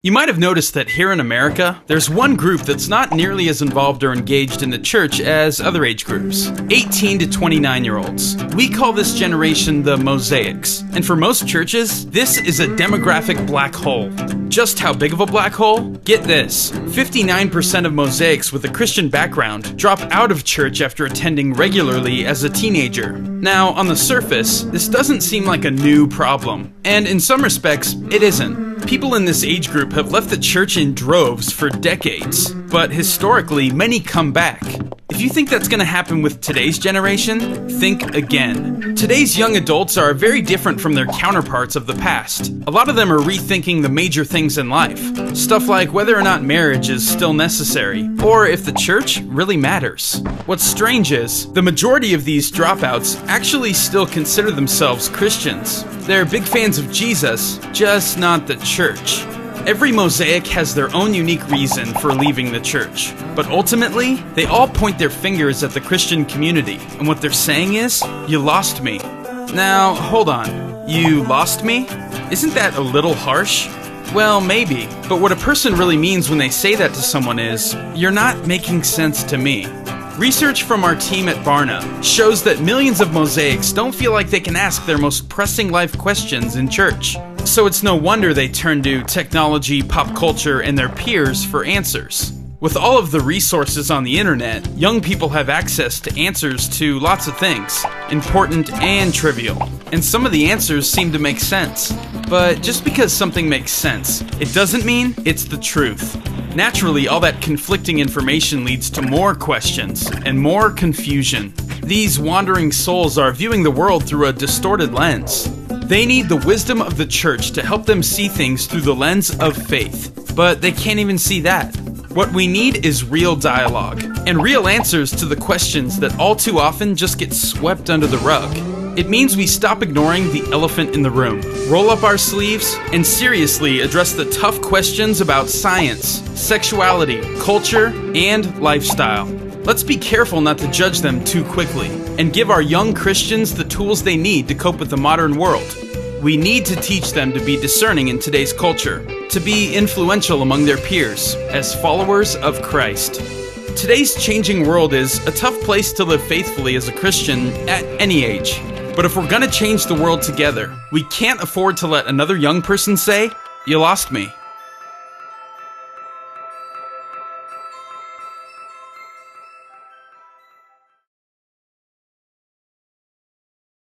You might have noticed that here in America, there's one group that's not nearly as involved or engaged in the church as other age groups: 18 to 29-year-olds. We call this generation the Mosaics, and for most churches, this is a demographic black hole. Just how big of a black hole? Get this: 59% of Mosaics with a Christian background drop out of church after attending regularly as a teenager. Now, on the surface, this doesn't seem like a new problem, and in some respects, it isn't. People in this age group have left the church in droves for decades, but historically, many come back. If you think that's going to happen with today's generation, think again. Today's young adults are very different from their counterparts of the past. A lot of them are rethinking the major things in life. Stuff like whether or not marriage is still necessary, or if the church really matters. What's strange is, the majority of these dropouts actually still consider themselves Christians. They're big fans of Jesus, just not the church. Every Mosaic has their own unique reason for leaving the church, but ultimately, they all point their fingers at the Christian community, and what they're saying is, "You lost me." Now, hold on. You lost me? Isn't that a little harsh? Well, maybe, but what a person really means when they say that to someone is, "You're not making sense to me." Research from our team at Barna shows that millions of Mosaics don't feel like they can ask their most pressing life questions in church. So it's no wonder they turn to technology, pop culture, and their peers for answers. With all of the resources on the internet, young people have access to answers to lots of things, important and trivial. And some of the answers seem to make sense. But just because something makes sense, it doesn't mean it's the truth. Naturally, all that conflicting information leads to more questions and more confusion. These wandering souls are viewing the world through a distorted lens. They need the wisdom of the church to help them see things through the lens of faith, but they can't even see that. What we need is real dialogue, and real answers to the questions that all too often just get swept under the rug. It means we stop ignoring the elephant in the room, roll up our sleeves, and seriously address the tough questions about science, sexuality, culture, and lifestyle. Let's be careful not to judge them too quickly, and give our young Christians the tools they need to cope with the modern world. We need to teach them to be discerning in today's culture, to be influential among their peers, as followers of Christ. Today's changing world is a tough place to live faithfully as a Christian at any age. But if we're gonna change the world together, we can't afford to let another young person say, "You lost me."